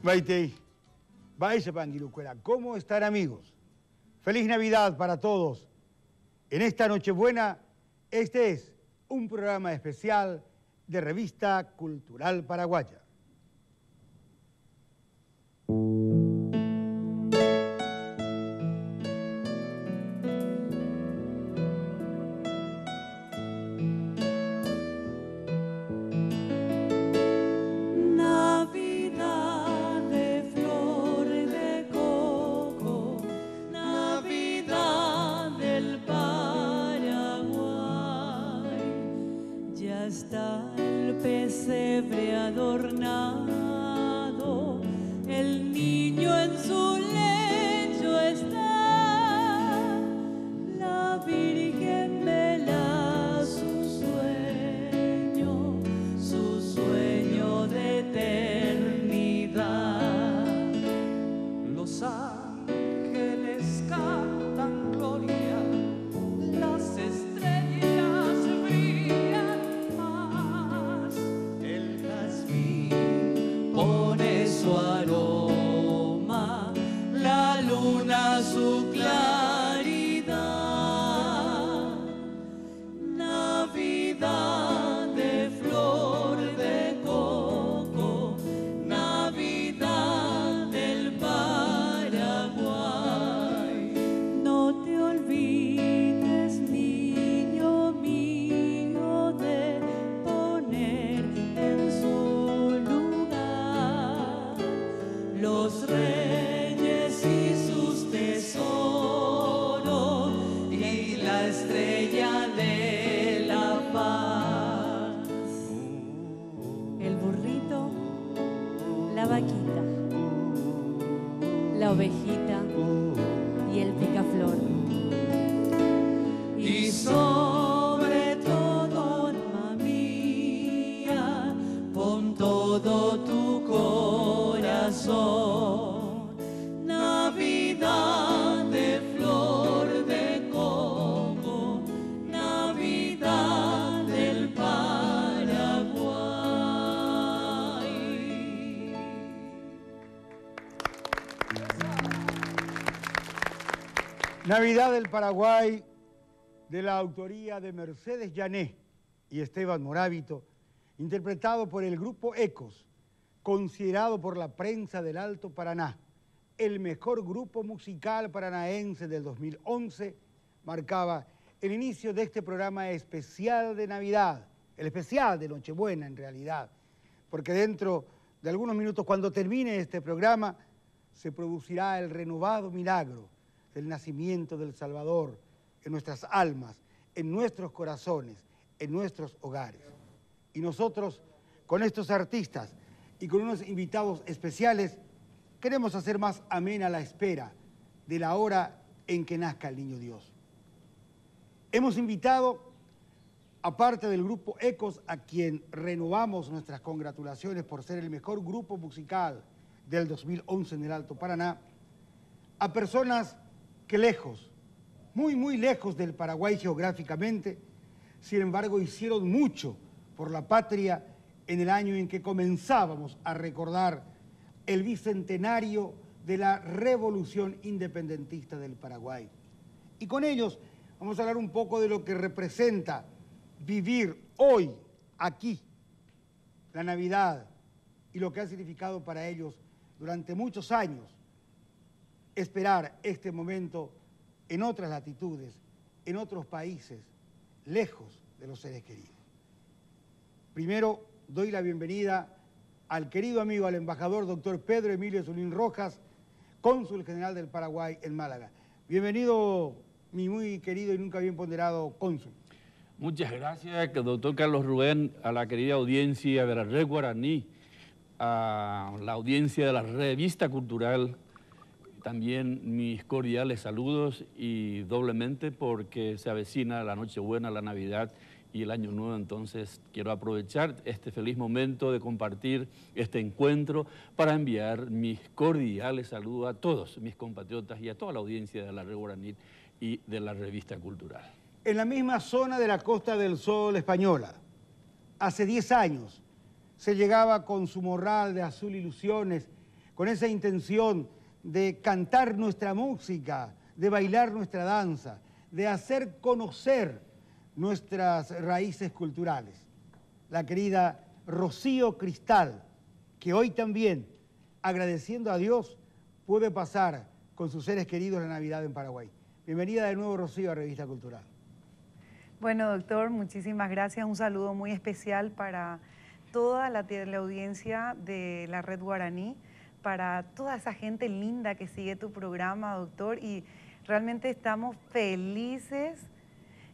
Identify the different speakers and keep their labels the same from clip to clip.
Speaker 1: Maitei, vaya Panguilucuela, ¿cómo están amigos? Feliz Navidad para todos. En esta Nochebuena, este es un programa especial de Revista Cultural Paraguaya.
Speaker 2: Está el pesebre adornado, el niño en su lecho está, la Virgen vela su sueño de eternidad. Los ángeles cantan gloria, las estrellas brillan. Pone su aroma, la luna su claridad. Navidad de flor de coco, Navidad del Paraguay. No te olvides, niño mío, de poner en su lugar los reyes y sus tesoros y la estrella de la paz. El burrito, la vaquita, la ovejita y el picaflor. Y sobre todo, alma mía, pon todo tu corazón. Navidad de flor de coco, Navidad del Paraguay.
Speaker 1: Navidad del Paraguay, de la autoría de Mercedes Llané y Esteban Morábito, interpretado por el grupo Ecos, considerado por la prensa del Alto Paraná el mejor grupo musical paranaense del 2011, marcaba el inicio de este programa especial de Navidad, el especial de Nochebuena en realidad, porque dentro de algunos minutos, cuando termine este programa, se producirá el renovado milagro del nacimiento del Salvador en nuestras almas, en nuestros corazones, en nuestros hogares. Y nosotros, con estos artistas y con unos invitados especiales, queremos hacer más amena la espera de la hora en que nazca el Niño Dios. Hemos invitado, aparte del grupo Ecos, a quien renovamos nuestras congratulaciones por ser el mejor grupo musical del 2011 en el Alto Paraná, a personas que lejos, muy lejos del Paraguay geográficamente, sin embargo hicieron mucho por la patria en el año en que comenzábamos a recordar el bicentenario de la Revolución Independentista del Paraguay. Y con ellos vamos a hablar un poco de lo que representa vivir hoy, aquí, la Navidad, y lo que ha significado para ellos durante muchos años esperar este momento en otras latitudes, en otros países, lejos de los seres queridos. Primero doy la bienvenida al querido amigo, al embajador doctor Pedro Emilio Zulín Rojas, cónsul general del Paraguay en Málaga. Bienvenido, mi muy querido y nunca bien ponderado cónsul.
Speaker 3: Muchas gracias, doctor Carlos Rubén, a la querida audiencia de la Red Guaraní, a la audiencia de la Revista Cultural, también mis cordiales saludos y doblemente porque se avecina la Nochebuena, la Navidad y el Año Nuevo, entonces quiero aprovechar este feliz momento de compartir este encuentro para enviar mis cordiales saludos a todos mis compatriotas y a toda la audiencia de la Red Guaraní y de la Revista Cultural.
Speaker 1: En la misma zona de la Costa del Sol española, hace 10 años, se llegaba con su morral de azul ilusiones, con esa intención de cantar nuestra música, de bailar nuestra danza, de hacer conocer nuestras raíces culturales. La querida Rocío Cristal, que hoy también, agradeciendo a Dios, puede pasar con sus seres queridos la Navidad en Paraguay. Bienvenida de nuevo, Rocío, a Revista Cultural.
Speaker 4: Bueno, doctor, muchísimas gracias. Un saludo muy especial para toda la audiencia de la Red Guaraní, para toda esa gente linda que sigue tu programa, doctor, y realmente estamos felices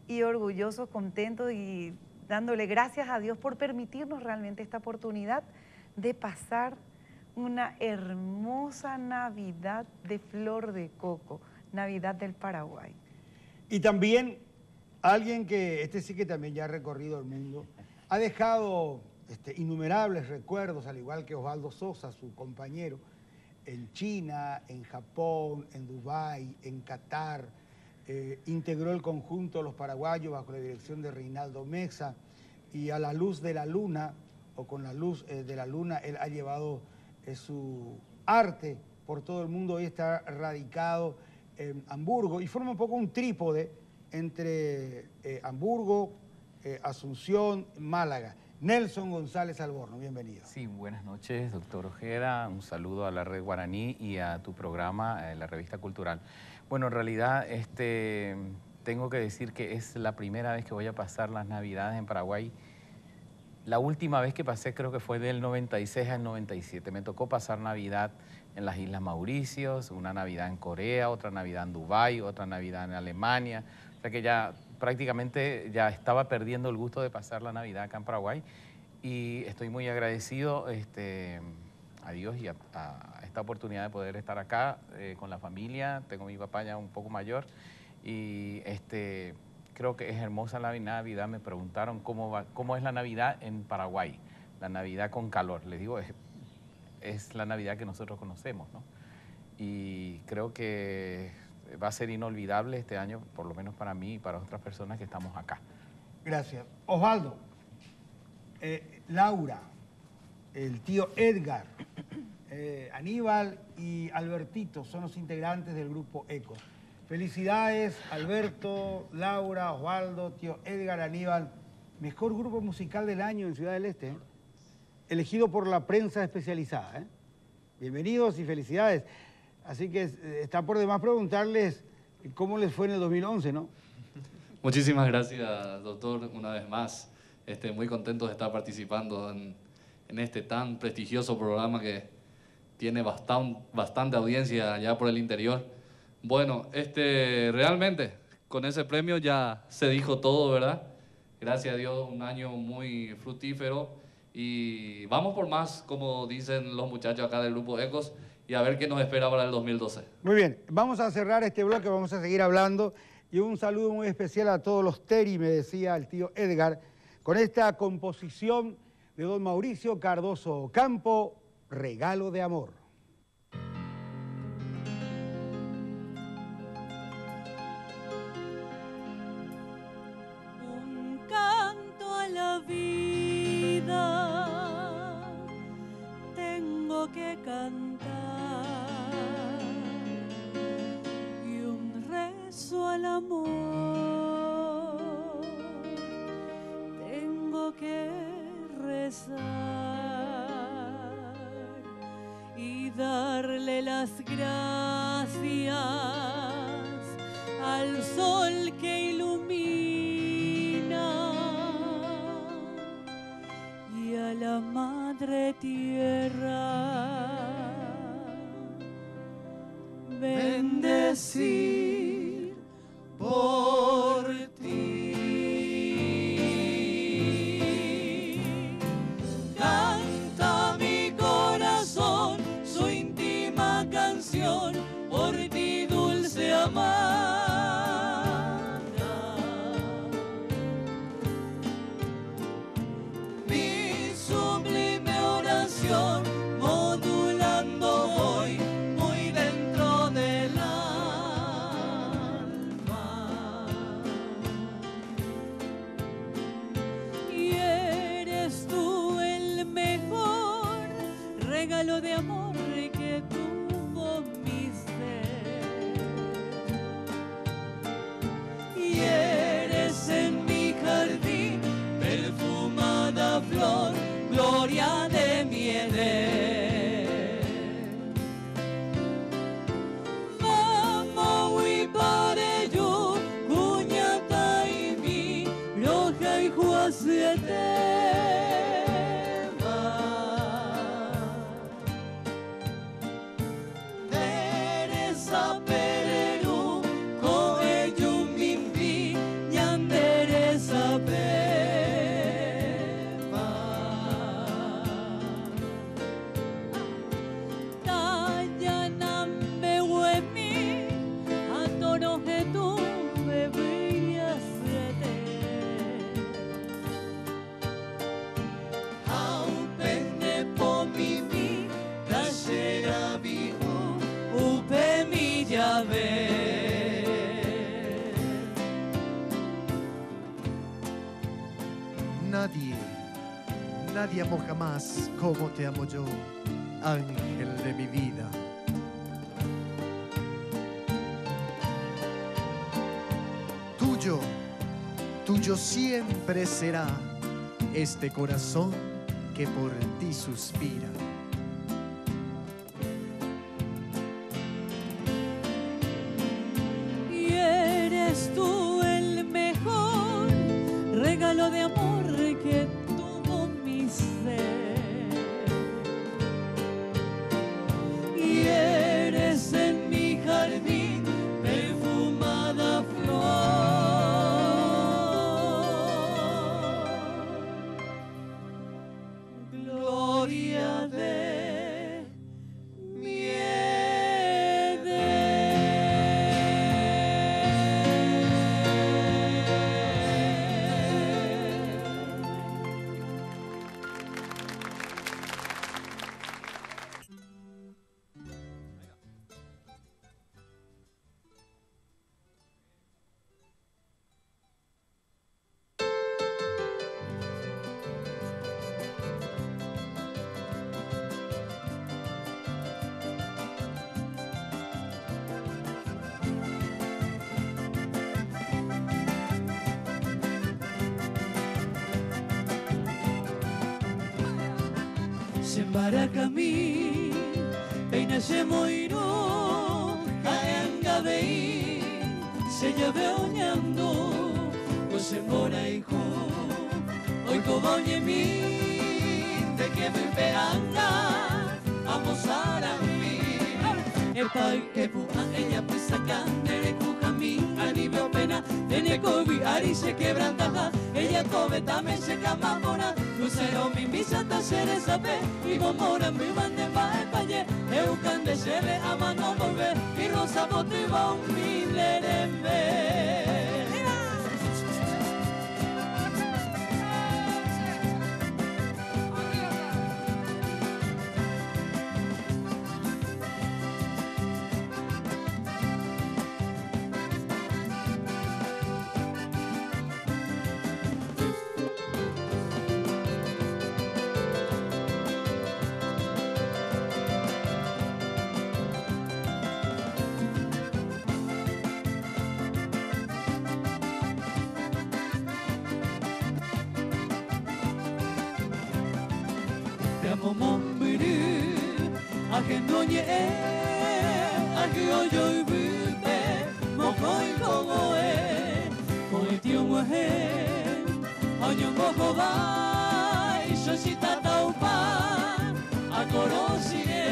Speaker 4: y orgullosos, contentos y dándole gracias a Dios por permitirnos realmente esta oportunidad de pasar una hermosa Navidad de flor de coco, Navidad del Paraguay.
Speaker 1: Y también alguien que, sí que también ya ha recorrido el mundo, ha dejado innumerables recuerdos, al igual que Osvaldo Sosa, su compañero, en China, en Japón, en Dubái, en Qatar. Integró el conjunto Los Paraguayos bajo la dirección de Reinaldo Meza, y a la luz de la luna, o con la luz de la luna, él ha llevado su arte por todo el mundo. Hoy está radicado en Hamburgo y forma un poco un trípode entre Hamburgo, Asunción, Málaga. Nelson González Alborno, bienvenido.
Speaker 5: Sí, buenas noches, doctor Ojeda. Un saludo a la Red Guaraní y a tu programa, la Revista Cultural. Bueno, en realidad tengo que decir que es la primera vez que voy a pasar las Navidades en Paraguay. La última vez que pasé creo que fue del 96 al 97. Me tocó pasar Navidad en las Islas Mauricios, una Navidad en Corea, otra Navidad en Dubái, otra Navidad en Alemania. O sea que ya prácticamente ya estaba perdiendo el gusto de pasar la Navidad acá en Paraguay. Y estoy muy agradecido a Dios y a esta oportunidad de poder estar acá con la familia. Tengo a mi papá ya un poco mayor y creo que es hermosa la Navidad. Me preguntaron cómo es la Navidad en Paraguay, la Navidad con calor. Les digo, es la Navidad que nosotros conocemos, ¿no? Y creo que va a ser inolvidable este año, por lo menos para mí y para otras personas que estamos acá.
Speaker 1: Gracias. Osvaldo, Laura, el tío Edgar, Aníbal y Albertito son los integrantes del grupo Ecos. Felicidades, Alberto, Laura, Osvaldo, tío Edgar, Aníbal. Mejor grupo musical del año en Ciudad del Este, elegido por la prensa especializada. Bienvenidos y felicidades. Así que está por demás preguntarles cómo les fue en el 2011, ¿no?
Speaker 6: Muchísimas gracias, doctor, una vez más. Muy contentos de estar participando en este tan prestigioso programa que tiene bastante audiencia allá por el interior. Bueno, realmente con ese premio ya se dijo todo, ¿verdad? Gracias a Dios, un año muy fructífero y vamos por más, como dicen los muchachos acá del grupo Ecos, y a ver qué nos espera para el 2012.
Speaker 1: Muy bien, vamos a cerrar este bloque, vamos a seguir hablando y un saludo muy especial a todos los Teri, me decía el tío Edgar, con esta composición de don Mauricio Cardoso Campo, Regalo de Amor.
Speaker 2: Un canto a la vida tengo que cantar y un rezo al amor tengo que rezar y darle las gracias al sol que ilumina y a la madre tierra bendecir por ti. Canta mi corazón su íntima canción por ti, dulce amada. Mi sublime oración modulando voy muy dentro del alma. Y eres tú el mejor regalo de amor que
Speaker 7: nadie, nadie amó jamás como te amo yo, ángel de mi vida. Tuyo, tuyo siempre será este corazón que por ti suspira.
Speaker 2: Y eres tú el mejor regalo de amor que tuvo mi ser. Y eres en mi jardín perfumada flor. Gloria de mi Sembarakami, Peinase Moiro, Kaenga Bei, se llave oñando, Cosembora hijo, hoy coboñe mi, de que me peanga, vamos a la mi, el pai que puja ella pues sacan de Kujami, alivio pena, de Kobi, Ari se quebranta, ella cobetame se camamona. Lucero mi misa ta sere sabe y bomora mi bande va en paye eucan de sebe a mano volver y rosa bote va un milerembe. Agendoñe agioyo vive mokoi kogoe koitio muhe año mojo vai sosita taupa akorosire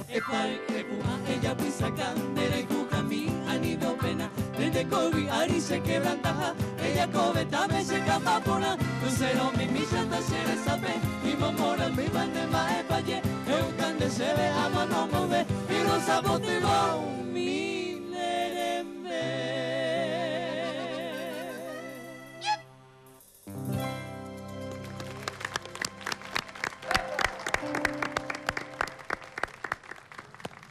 Speaker 2: epal epua ella pisa candera y kukami anivio pena desde Kobe Ari se quebranta ella cobetame se camapona lucero mi misa ta sere sabe y mamora mi bande va epaye eucan de sebe a mano move y rosa botiba un milerembe.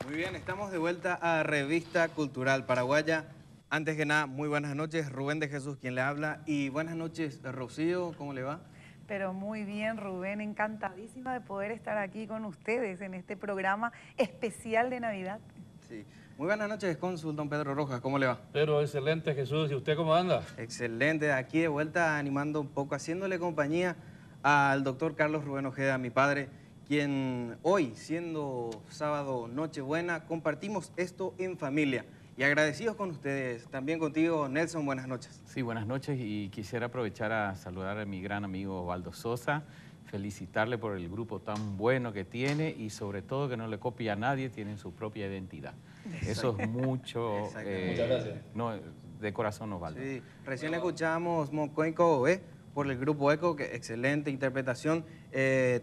Speaker 8: Muy bien, estamos de vuelta a Revista Cultural Paraguaya. Antes que nada, muy buenas noches, Rubén de Jesús quien le habla y buenas noches, Rocío, ¿cómo le va?
Speaker 4: Pero muy bien, Rubén, encantadísima de poder estar aquí con ustedes en este programa especial de Navidad.
Speaker 8: Sí. Muy buenas noches, cónsul don Pedro Rojas, ¿cómo le va?
Speaker 3: Pero excelente, Jesús. ¿Y usted cómo anda?
Speaker 8: Excelente, aquí de vuelta animando un poco, haciéndole compañía al doctor Carlos Rubén Ojeda, mi padre, quien hoy, siendo sábado Nochebuena, compartimos esto en familia. Y agradecidos con ustedes, también contigo, Nelson, buenas noches.
Speaker 5: Sí, buenas noches y quisiera aprovechar a saludar a mi gran amigo Osvaldo Sosa, felicitarle por el grupo tan bueno que tiene y sobre todo que no le copia a nadie, tienen su propia identidad. Eso es mucho,
Speaker 6: Muchas gracias.
Speaker 5: no, de corazón Osvaldo.
Speaker 8: Sí, recién escuchamos Mocoico por el grupo ECO, que excelente interpretación.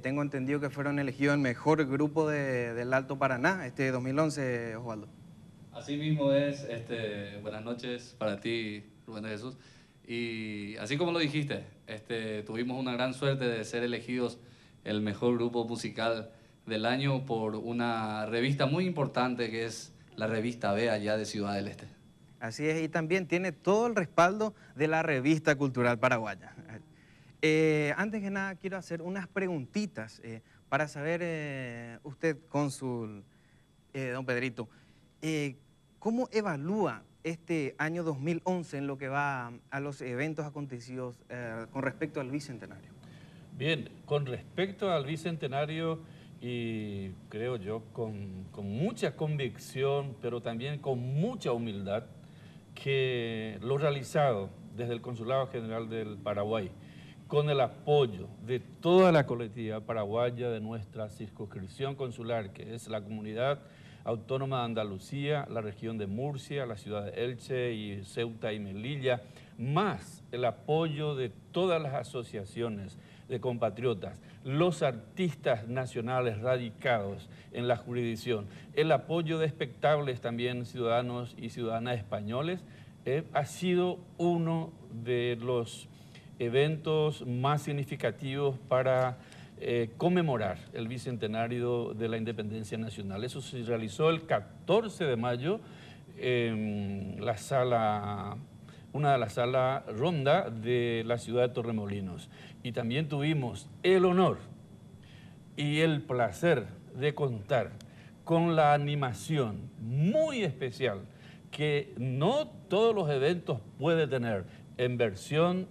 Speaker 8: Tengo entendido que fueron elegidos el mejor grupo del Alto Paraná este 2011, Osvaldo.
Speaker 6: Así mismo es, buenas noches para ti, Rubén de Jesús. Y así como lo dijiste, tuvimos una gran suerte de ser elegidos el mejor grupo musical del año por una revista muy importante que es la revista B allá de Ciudad del Este.
Speaker 8: Así es, y también tiene todo el respaldo de la Revista Cultural Paraguaya. Antes que nada, quiero hacer unas preguntitas para saber, usted, cónsul, don Pedrito, ¿cómo evalúa este año 2011 en lo que va a los eventos acontecidos con respecto al Bicentenario?
Speaker 3: Bien, con respecto al Bicentenario, y creo yo con mucha convicción, pero también con mucha humildad, que lo realizado desde el Consulado General del Paraguay, con el apoyo de toda la colectividad paraguaya de nuestra circunscripción consular, que es la Comunidad Autónoma de Andalucía, la región de Murcia, la ciudad de Elche y Ceuta y Melilla, más el apoyo de todas las asociaciones de compatriotas, los artistas nacionales radicados en la jurisdicción, el apoyo de espectables también ciudadanos y ciudadanas españoles, ha sido uno de los eventos más significativos para conmemorar el Bicentenario de la Independencia Nacional. Eso se realizó el 14 de mayo en la sala, una de las salas ronda de la ciudad de Torremolinos. Y también tuvimos el honor y el placer de contar con la animación muy especial que no todos los eventos pueden tener en versión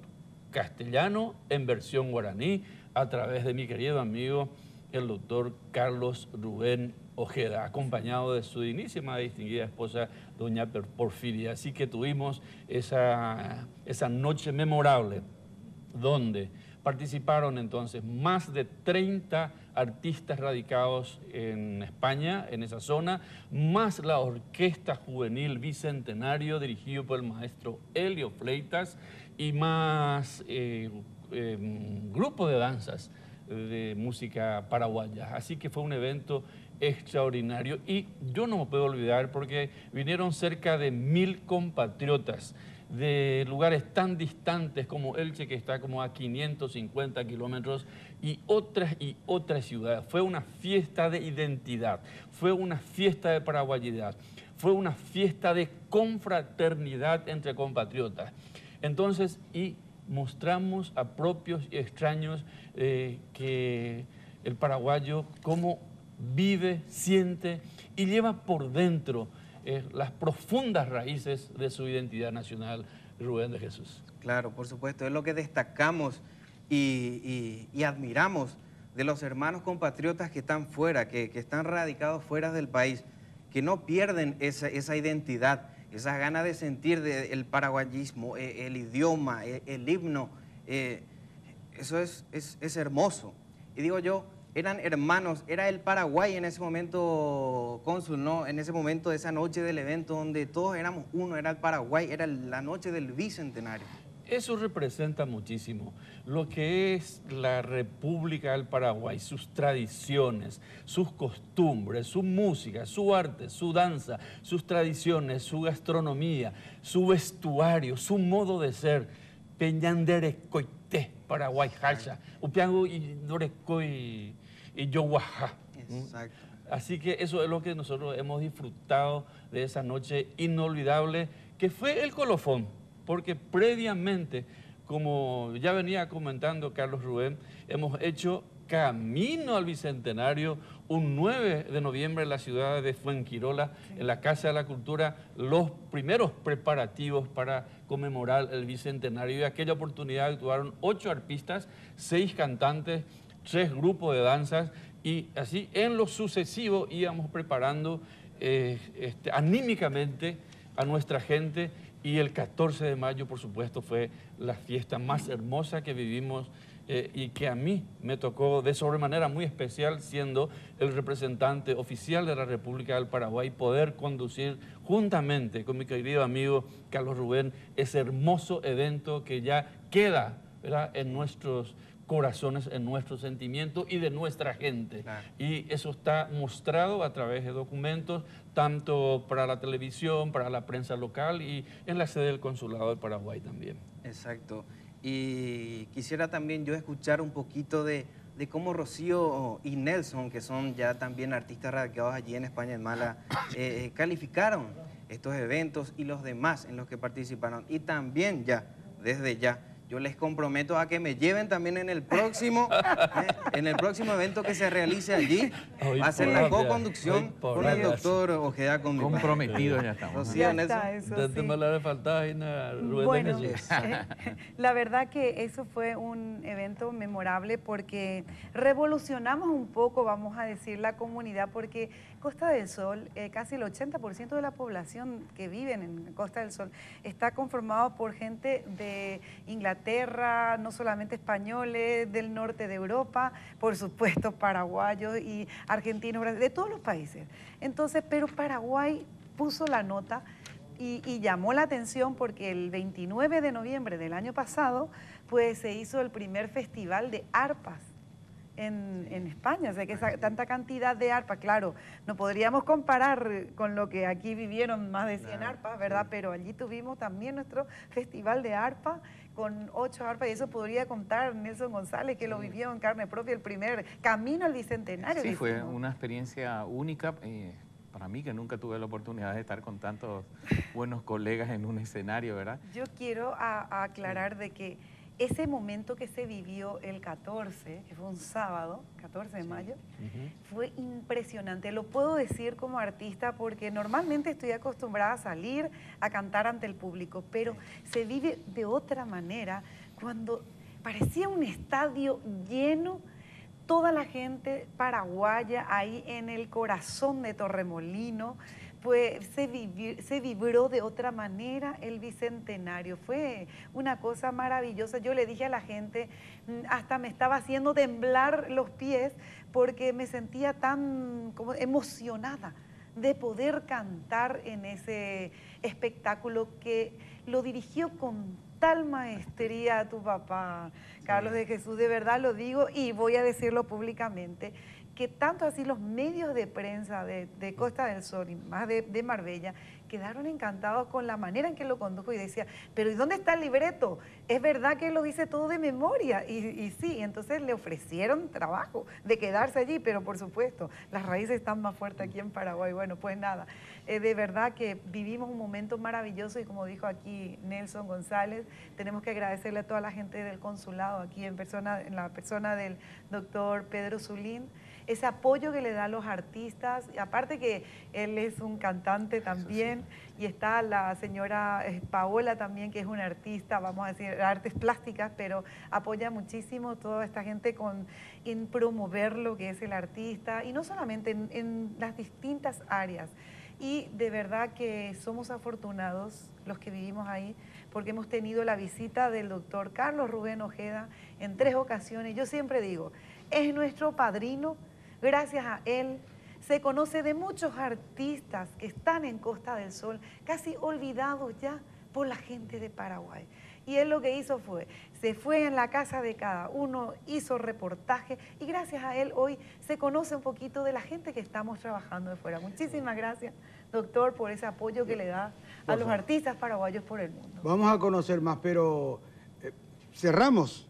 Speaker 3: castellano, en versión guaraní, a través de mi querido amigo, el doctor Carlos Rubén Ojeda, acompañado de su dignísima y distinguida esposa, doña Porfiria. Así que tuvimos esa noche memorable, donde participaron entonces más de 30 artistas radicados en España, en esa zona, más la Orquesta Juvenil Bicentenario, dirigido por el maestro Helio Fleitas, y más grupo de danzas de música paraguaya. Así que fue un evento extraordinario y yo no me puedo olvidar porque vinieron cerca de 1000 compatriotas de lugares tan distantes como Elche, que está como a 550 kilómetros, y otras ciudades. Fue una fiesta de identidad, fue una fiesta de paraguayidad, fue una fiesta de confraternidad entre compatriotas. Entonces, y mostramos a propios y extraños que el paraguayo cómo vive, siente y lleva por dentro las profundas raíces de su identidad nacional, Rubén de Jesús.
Speaker 8: Claro, por supuesto, es lo que destacamos y admiramos de los hermanos compatriotas que están fuera, que están radicados fuera del país, que no pierden esa identidad, esas ganas de sentir el paraguayismo, el idioma, el himno. Eso es hermoso. Y digo yo, eran hermanos, era el Paraguay en ese momento, cónsul, ¿no? En ese momento de esa noche del evento donde todos éramos uno, era el Paraguay, era la noche del Bicentenario.
Speaker 3: Eso representa muchísimo lo que es la República del Paraguay, sus tradiciones, sus costumbres, su música, su arte, su danza, sus tradiciones, su gastronomía, su vestuario, su modo de ser. Peñanderecoité, Paraguay, Hacha, Upiango y Norecoy y Yoguajá.
Speaker 8: Exacto.
Speaker 3: Así que eso es lo que nosotros hemos disfrutado de esa noche inolvidable, que fue el colofón, porque previamente, como ya venía comentando Carlos Rubén, hemos hecho camino al Bicentenario un 9 de noviembre en la ciudad de Fuengirola, en la Casa de la Cultura, los primeros preparativos para conmemorar el Bicentenario. Y aquella oportunidad actuaron 8 arpistas, 6 cantantes, 3 grupos de danzas, y así en lo sucesivo íbamos preparando anímicamente a nuestra gente. Y el 14 de mayo, por supuesto, fue la fiesta más hermosa que vivimos y que a mí me tocó de sobremanera muy especial, siendo el representante oficial de la República del Paraguay, poder conducir juntamente con mi querido amigo Carlos Rubén ese hermoso evento que ya queda, ¿verdad?, en nuestros corazones, en nuestros sentimientos y de nuestra gente.
Speaker 8: Claro.
Speaker 3: Y eso está mostrado a través de documentos, tanto para la televisión, para la prensa local y en la sede del Consulado del Paraguay también.
Speaker 8: Exacto. Y quisiera también yo escuchar un poquito de cómo Rocío y Nelson, que son ya también artistas radicados allí en España, en Málaga, calificaron estos eventos y los demás en los que participaron. Y también ya, desde ya, Yo les comprometo a que me lleven también en el próximo evento que se realice allí. Va a ser la co-conducción con el doctor Ojeda.
Speaker 5: Comprometidos ya estamos.
Speaker 8: ¿Sí,
Speaker 4: Ya
Speaker 8: Nelson?
Speaker 4: está, eso
Speaker 3: Desde
Speaker 4: sí.
Speaker 3: me faltaba Rubén
Speaker 4: Bueno,
Speaker 3: de Jesús.
Speaker 4: la verdad que eso fue un evento memorable porque revolucionamos un poco, vamos a decir, la comunidad, porque Costa del Sol, casi el 80% de la población que vive en Costa del Sol está conformado por gente de Inglaterra, no solamente españoles, del norte de Europa, por supuesto paraguayos y argentinos, de todos los países. Entonces, pero Paraguay puso la nota y llamó la atención porque el 29 de noviembre del año pasado, pues se hizo el primer festival de arpas en España, o sea que tanta cantidad de arpas, claro, no podríamos comparar con lo que aquí vivieron más de 100 arpas, ¿verdad? Sí. Pero allí tuvimos también nuestro festival de arpa con 8 arpas, y eso podría contar Nelson González, que lo vivió en carne propia, el primer camino al Bicentenario.
Speaker 5: Sí, fue una experiencia única. Para mí, que nunca tuve la oportunidad de estar con tantos buenos colegas en un escenario, ¿verdad?
Speaker 4: Yo quiero aclarar de que ese momento que se vivió el 14, que fue un sábado, 14 de mayo, fue impresionante. Lo puedo decir como artista porque normalmente estoy acostumbrada a salir a cantar ante el público, pero se vive de otra manera cuando parecía un estadio lleno, toda la gente paraguaya ahí en el corazón de Torremolino, pues se vibró de otra manera el Bicentenario. Fue una cosa maravillosa. Yo le dije a la gente, hasta me estaba haciendo temblar los pies porque me sentía tan como emocionada de poder cantar en ese espectáculo que lo dirigió con tal maestría a tu papá, Carlos de Jesús. De verdad lo digo y voy a decirlo públicamente, que tanto así los medios de prensa de Costa del Sol y más de Marbella quedaron encantados con la manera en que lo condujo y decía, pero ¿y dónde está el libreto? Es verdad que lo dice todo de memoria y sí, entonces le ofrecieron trabajo de quedarse allí, pero por supuesto, las raíces están más fuertes aquí en Paraguay. Bueno, pues nada, de verdad que vivimos un momento maravilloso y como dijo aquí Nelson González, tenemos que agradecerle a toda la gente del consulado aquí en la persona del doctor Pedro Zulín, ese apoyo que le da a los artistas, aparte que él es un cantante también, y está la señora Paola también, que es una artista, vamos a decir, artes plásticas, pero apoya muchísimo toda esta gente en promover lo que es el artista, y no solamente en las distintas áreas. Y de verdad que somos afortunados los que vivimos ahí, porque hemos tenido la visita del doctor Carlos Rubén Ojeda en 3 ocasiones. Yo siempre digo, es nuestro padrino. Gracias a él se conoce de muchos artistas que están en Costa del Sol, casi olvidados ya por la gente de Paraguay. Y él lo que hizo se fue en la casa de cada uno, hizo reportaje y gracias a él hoy se conoce un poquito de la gente que estamos trabajando de fuera. Muchísimas gracias, doctor, por ese apoyo que le da a los artistas paraguayos por el mundo.
Speaker 1: Vamos a conocer más, pero cerramos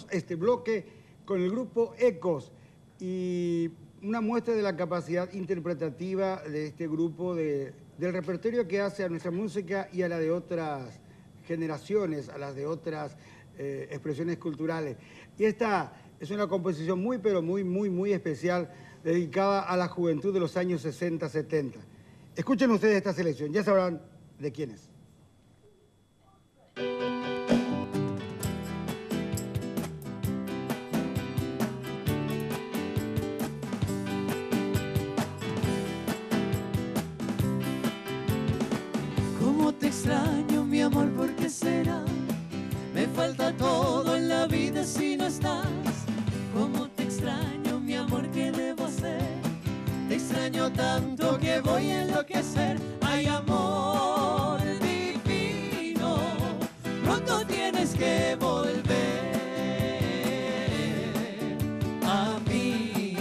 Speaker 1: este bloque con el grupo Ecos. Y una muestra de la capacidad interpretativa de este grupo, del repertorio que hace a nuestra música y a la de otras generaciones, a las de otras expresiones culturales. Y esta es una composición muy, pero muy especial, dedicada a la juventud de los años 60-70. Escuchen ustedes esta selección, ya sabrán de quién es.
Speaker 2: Extraño mi amor, ¿por qué será? Me falta todo en la vida si no estás. Cómo te extraño mi amor, ¿qué debo hacer? Te extraño tanto que voy a enloquecer. Ay, amor divino, pronto tienes que volver a mí.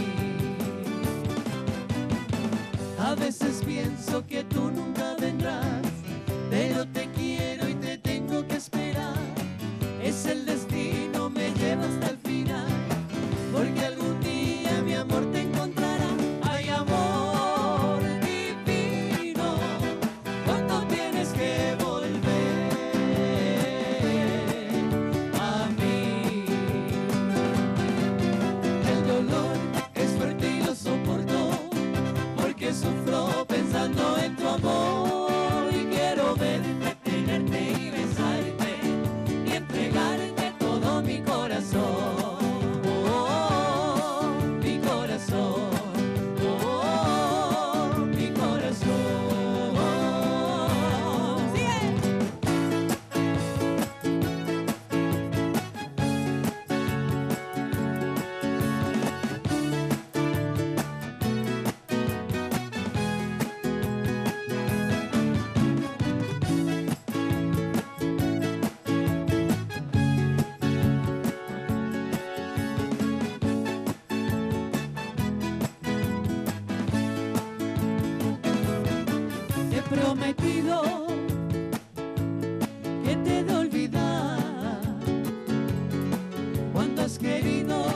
Speaker 2: A veces pienso que tú nunca vendrás, pero te quiero y te tengo que esperar. Es el destino, me lleva hasta el final, porque algún día mi amor te encontrará. Ay, amor divino, ¿cuánto tienes que volver prometido que te he de olvidar. Cuando has querido,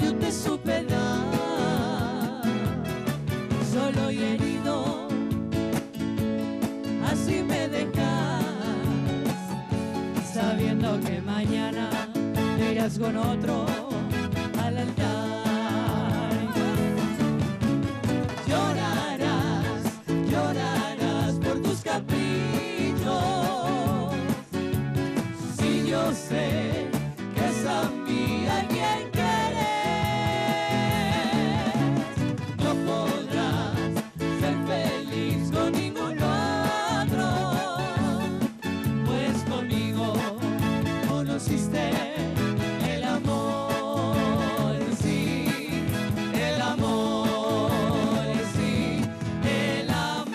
Speaker 2: yo te supe dar. Solo y herido, así me dejas, sabiendo que mañana te irás con otro al altar. Llorarás por tus caprichos. Si yo sé que es a mí a quien quieres, no podrás ser feliz con ningún otro, pues conmigo conociste el amor, sí, el amor, sí, el amor.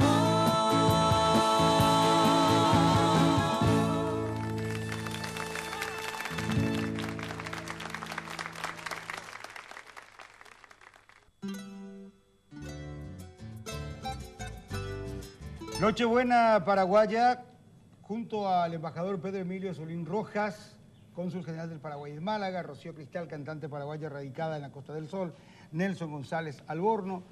Speaker 1: Nochebuena paraguaya, junto al embajador Pedro Emilio Solín Rojas, cónsul general del Paraguay en Málaga, Rocío Cristal, cantante paraguaya radicada en la Costa del Sol, Nelson González Alborno,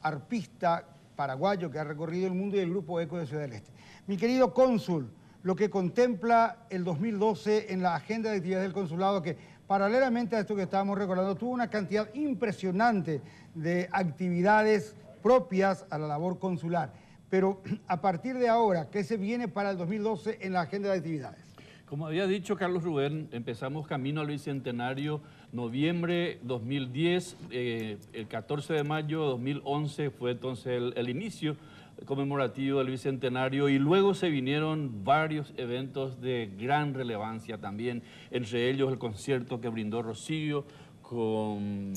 Speaker 1: arpista paraguayo que ha recorrido el mundo, y el Grupo Eco de Ciudad del Este. Mi querido cónsul, lo que contempla el 2012 en la agenda de actividades del consulado, que paralelamente a esto que estábamos recordando, tuvo una cantidad impresionante de actividades propias a la labor consular. Pero a partir de ahora, ¿qué se viene para el 2012 en la agenda de actividades?
Speaker 3: Como había dicho Carlos Rubén, empezamos camino al Bicentenario noviembre 2010, el 14 de mayo de 2011 fue entonces el inicio conmemorativo del Bicentenario, y luego se vinieron varios eventos de gran relevancia también, entre ellos el concierto que brindó Rocío con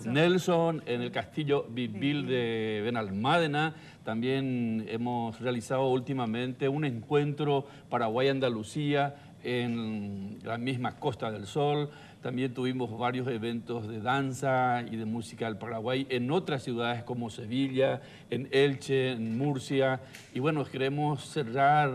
Speaker 3: Nelson en el Castillo Vibil de Benalmádena. También hemos realizado últimamente un encuentro Paraguay-Andalucía en la misma Costa del Sol. También tuvimos varios eventos de danza y de música del Paraguay en otras ciudades como Sevilla, en Elche, en Murcia. Y bueno, queremos cerrar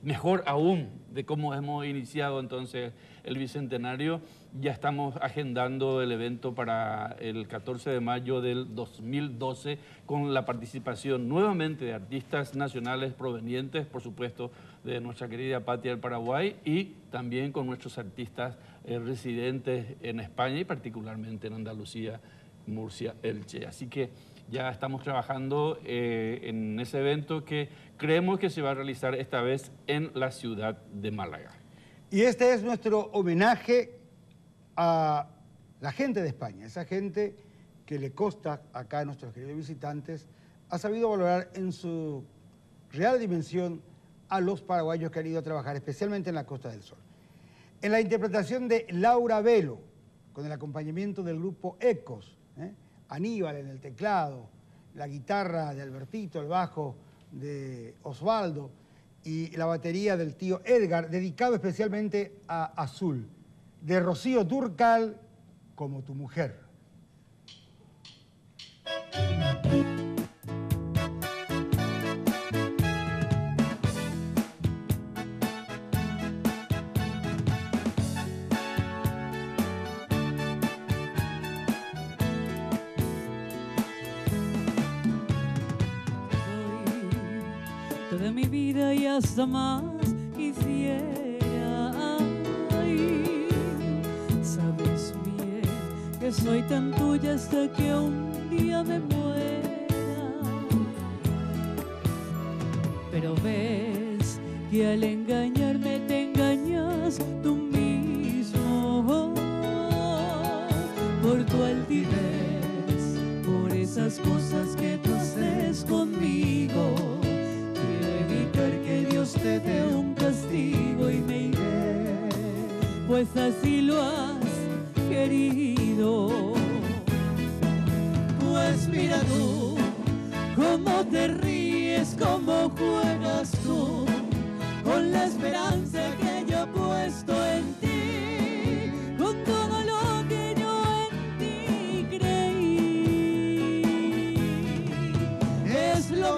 Speaker 3: mejor aún de cómo hemos iniciado entonces el Bicentenario. Ya estamos agendando el evento para el 14 de mayo del 2012 con la participación nuevamente de artistas nacionales provenientes, por supuesto, de nuestra querida patria del Paraguay, y también con nuestros artistas residentes en España y particularmente en Andalucía, Murcia, Elche. Así que ya estamos trabajando en ese evento que creemos que se va a realizar esta vez en la ciudad de Málaga.
Speaker 1: Y este es nuestro homenaje a la gente de España, esa gente que le consta acá a nuestros queridos visitantes, ha sabido valorar en su real dimensión a los paraguayos que han ido a trabajar, especialmente en la Costa del Sol. En la interpretación de Laura Velo, con el acompañamiento del grupo Ecos, Aníbal en el teclado, la guitarra de Albertito, el bajo de Osvaldo y la batería del tío Edgar, dedicado especialmente a Azul, de Rocío Dúrcal, Como tu mujer.
Speaker 2: Toda mi vida y hasta más quisiera. Ay, sabes bien que soy tan tuya hasta que un día me muera. Pero ves que al engañarme te engañas tú mismo. Por tu altivez, por esas cosas que tú haces conmigo, que Dios te dé un castigo y me iré, pues así lo has querido. Pues mira tú, cómo te ríes, cómo juegas tú, con la esperanza que yo he puesto en ti, con todo lo que yo en ti creí. Es lo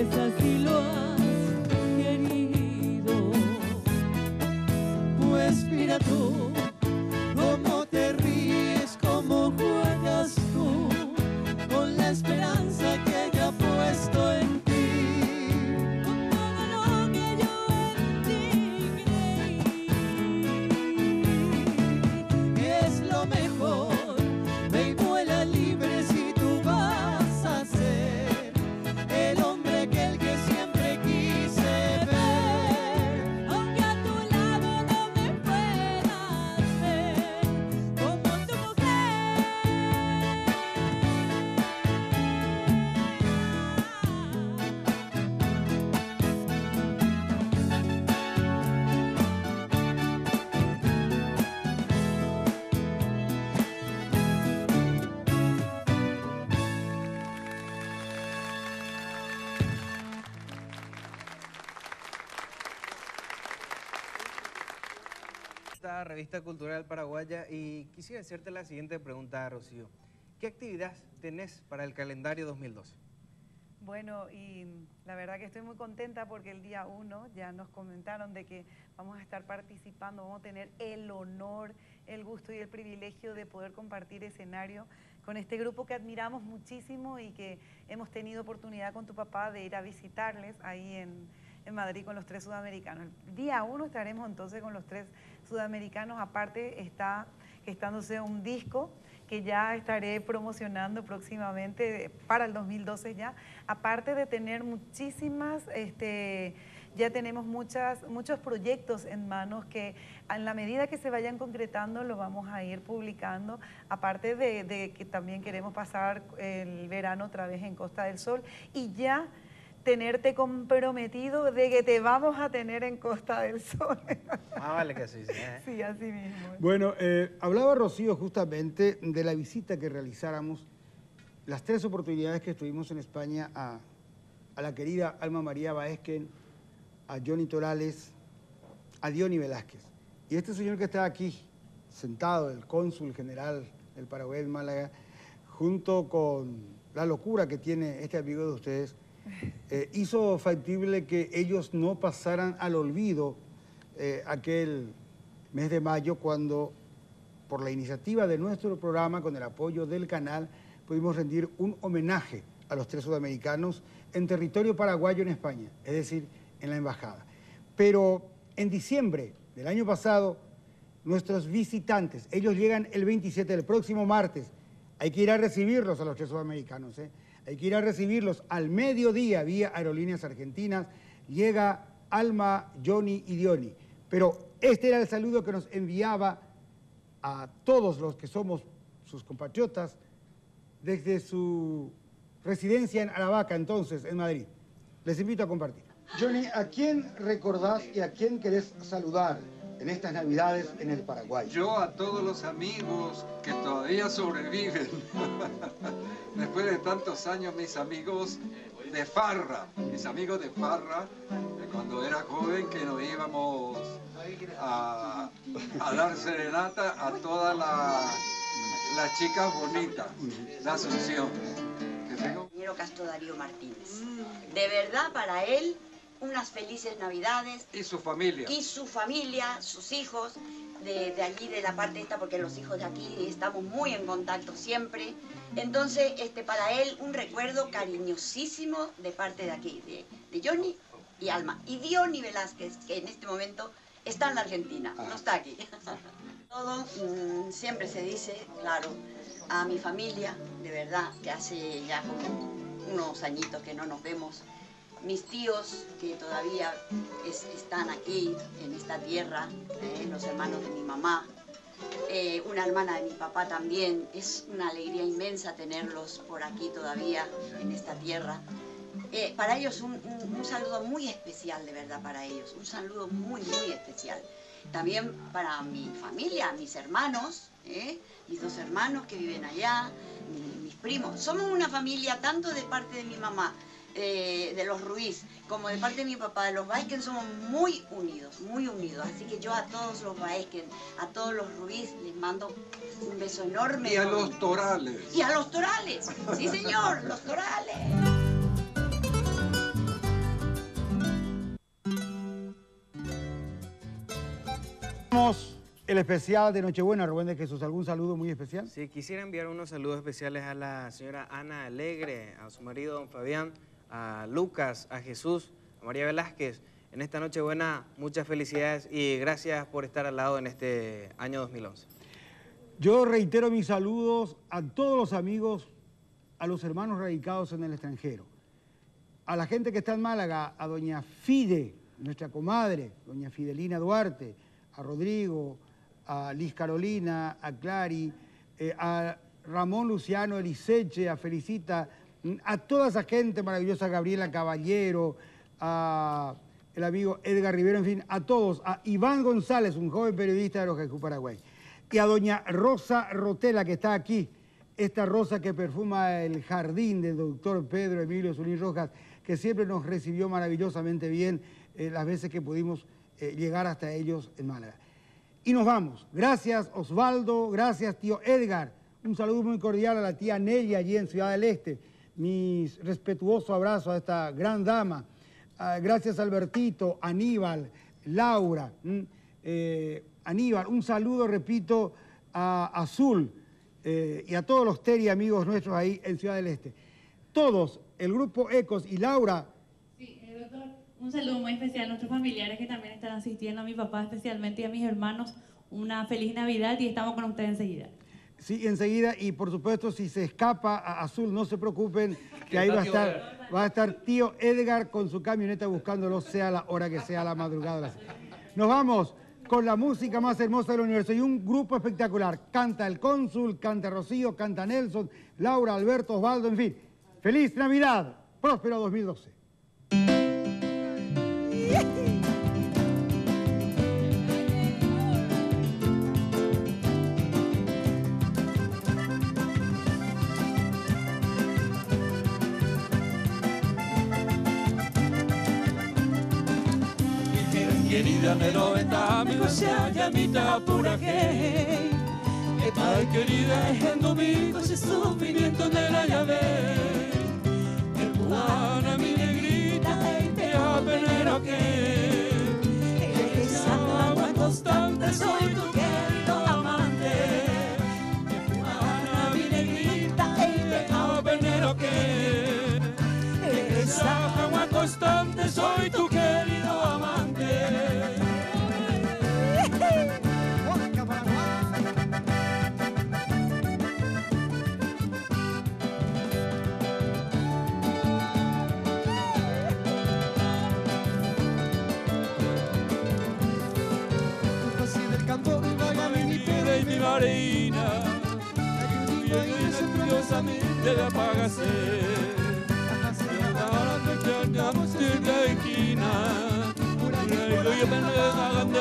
Speaker 2: pues así lo has querido. Pues mira tú, cómo te ríes, cómo juegas tú, con la esperanza que ella ha puesto en ti. Con todo lo que yo en ti creí, es lo mejor. Ve y vuela libre si tú vas a ser el hombre que siempre quise ver. Aunque a tu lado no me puedas ver como tu mujer.
Speaker 8: Esta revista cultural paraguaya, y quisiera hacerte la siguiente pregunta, Rocío. ¿Qué actividad tenés para el calendario 2012?
Speaker 4: Bueno, y la verdad que estoy muy contenta porque el día 1 ya nos comentaron de que vamos a estar participando, vamos a tener el honor, el gusto y el privilegio de poder compartir escenario con este grupo que admiramos muchísimo y que hemos tenido oportunidad con tu papá de ir a visitarles ahí en Madrid con los 3 sudamericanos. El día 1 estaremos entonces con los 3 sudamericanos, aparte está gestándose un disco que ya estaré promocionando próximamente para el 2012 ya, aparte de tener muchísimas, ya tenemos muchos proyectos en manos que en la medida que se vayan concretando los vamos a ir publicando, aparte de que también queremos pasar el verano otra vez en Costa del Sol y ya tenerte comprometido de que te vamos a tener en Costa del Sol.
Speaker 8: Ah, vale que sí, sí.
Speaker 4: Sí, así mismo.
Speaker 1: Bueno, hablaba Rocío justamente de la visita que realizáramos, las 3 oportunidades que estuvimos en España a la querida Alma María Baezken, a Johnny Torales, a Diony Velázquez. Y este señor que está aquí, sentado, el cónsul general del Paraguay en Málaga, junto con la locura que tiene este amigo de ustedes, hizo factible que ellos no pasaran al olvido aquel mes de mayo cuando, por la iniciativa de nuestro programa, con el apoyo del canal, pudimos rendir un homenaje a los 3 sudamericanos en territorio paraguayo en España, es decir, en la embajada. Pero en diciembre del año pasado, nuestros visitantes, ellos llegan el 27, el próximo martes, hay que ir a recibirlos a los 3 sudamericanos, hay que ir a recibirlos al mediodía vía Aerolíneas Argentinas. Llega Alma, Johnny y Diony. Pero este era el saludo que nos enviaba a todos los que somos sus compatriotas desde su residencia en Aravaca, entonces, en Madrid. Les invito a compartir. Johnny, ¿a quién recordás y a quién querés saludar en estas Navidades en el Paraguay?
Speaker 9: Yo a todos los amigos que todavía sobreviven. Después de tantos años, mis amigos de farra, de cuando era joven, que nos íbamos a dar serenata a todas las chicas bonitas de Asunción.
Speaker 10: Ingeniero Castro Darío Martínez. De verdad, para él, unas felices Navidades.
Speaker 9: Y su familia.
Speaker 10: Y su familia, sus hijos, de allí, de la parte esta, porque los hijos de aquí estamos muy en contacto siempre. Entonces, para él, un recuerdo cariñosísimo de parte de aquí, de Johnny y Alma. Y Diony Velázquez, que en este momento está en la Argentina, no está aquí. Todo siempre se dice, claro, a mi familia, de verdad, que hace ya como unos añitos que no nos vemos. Mis tíos, que todavía están aquí, en esta tierra, los hermanos de mi mamá, una hermana de mi papá también. Es una alegría inmensa tenerlos por aquí todavía, en esta tierra. Para ellos un saludo muy especial, de verdad, para ellos. Un saludo muy, muy especial. También para mi familia, mis hermanos, mis 2 hermanos que viven allá, mis primos. Somos una familia tanto de parte de mi mamá, de los Ruiz, como de parte de mi papá, de los Baezken, somos muy unidos, muy unidos. Así que yo a todos los Baezken, a todos los Ruiz, les mando un beso enorme.
Speaker 9: Y a los Torales.
Speaker 10: Y a los Torales, sí señor, los Torales.
Speaker 1: El especial de Nochebuena, Rubén de Jesús, ¿algún saludo muy especial?
Speaker 8: Sí, quisiera enviar unos saludos especiales a la señora Ana Alegre, a su marido don Fabián, a Lucas, a Jesús, a María Velázquez. En esta Nochebuena, muchas felicidades y gracias por estar al lado en este año 2011.
Speaker 1: Yo reitero mis saludos a todos los amigos, a los hermanos radicados en el extranjero, a la gente que está en Málaga, a doña Fide, nuestra comadre, doña Fidelina Duarte, a Rodrigo, a Liz Carolina, a Clary, a Ramón Luciano Eliseche, a Felicita, a toda esa gente maravillosa, a Gabriela Caballero, a el amigo Edgar Rivero, en fin, a todos, a Iván González, un joven periodista de Loja, Paraguay, y a doña Rosa Rotela, que está aquí, esta rosa que perfuma el jardín del doctor Pedro Emilio Zulín Rojas, que siempre nos recibió maravillosamente bien las veces que pudimos llegar hasta ellos en Málaga. Y nos vamos. Gracias Osvaldo, gracias tío Edgar. Un saludo muy cordial a la tía Nelly allí en Ciudad del Este. Mi respetuoso abrazo a esta gran dama. Gracias Albertito, Aníbal, Laura. Aníbal, un saludo, repito, a Azul y a todos los Teri amigos nuestros ahí en Ciudad del Este. Todos, el grupo Ecos y Laura.
Speaker 11: Sí, doctor. Un saludo muy especial a nuestros familiares que también están asistiendo, a mi papá especialmente y a mis hermanos. Una feliz Navidad y estamos con ustedes enseguida.
Speaker 1: Sí, enseguida, y por supuesto si se escapa a Azul, no se preocupen, que ahí va a estar tío Edgar con su camioneta buscándolo, sea la hora que sea, la madrugada. Nos vamos con la música más hermosa del universo y un grupo espectacular. Canta el Cónsul, canta Rocío, canta Nelson, Laura, Alberto, Osvaldo, en fin. ¡Feliz Navidad! ¡Próspero 2012!
Speaker 2: Querida me lo venta, mi cosa llamita pura que ay querida es el domingo, ese sufrimiento de la llave. Hermana mi negrita, te apenero que esa agua constante soy tu querido amante. Hermana mi negrita, te apenero que esa agua constante soy tu querido amante. Y mi marina, curiosamente la apagase. Ahora te quedamos en la esquina, y yo me hagan de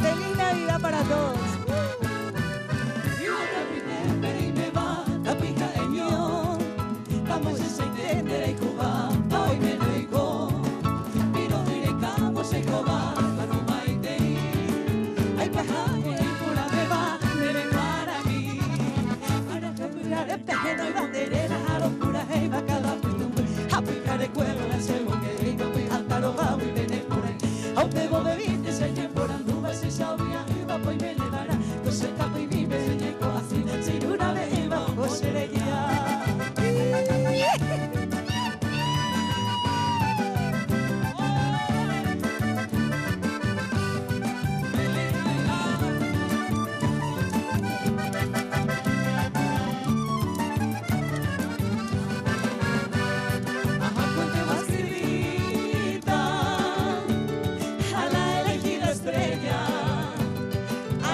Speaker 2: ¡Feliz Navidad para todos!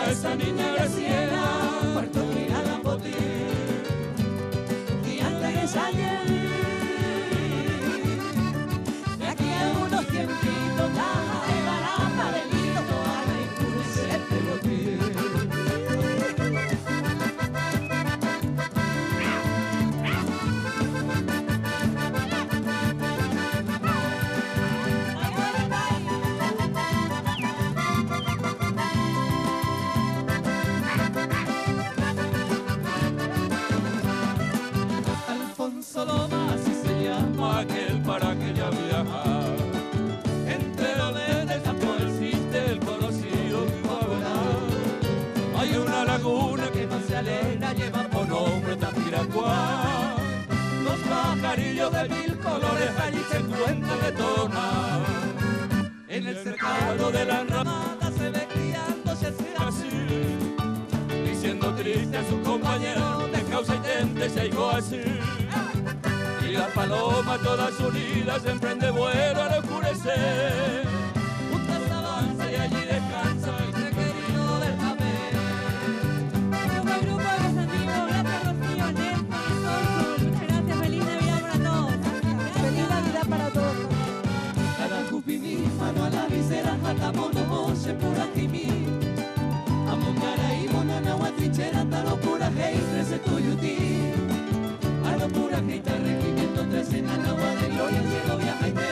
Speaker 2: Esa niña recién que una laguna que no se alena lleva por nombre Tapiracuá. Los pajarillos de mil colores allí se encuentran de tono. En el cercado de la ramada se ve criándose así, diciendo triste a su compañero de causa y tente se llegó así. Y la paloma todas unidas emprende vuelo al oscurecer. Juntas avanza y allí descansa el requerido del papel.
Speaker 11: Grupo de los amigos, gracias Rocío, Néstor y Sol. Muchas gracias, feliz Navidad para todos.
Speaker 12: Feliz Navidad para todos.
Speaker 2: Cada cupimí, mano a la visera, matamono, moche, pura jimí. Amongara y monona, guatrichera, talo pura hey, 13 tuyutí. A lo pura jita, regimiento 13 en agua de gloria, el cielo viaja y te.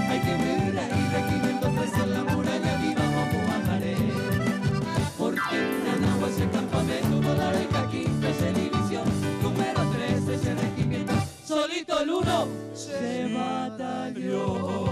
Speaker 2: Hay que ver ahí, regimiento 13 en la muralla, viva como bajaré. Porque en Anagua ese campamento, volar el caquito, ese división, número 13, ese regimiento, solito el uno se batalló.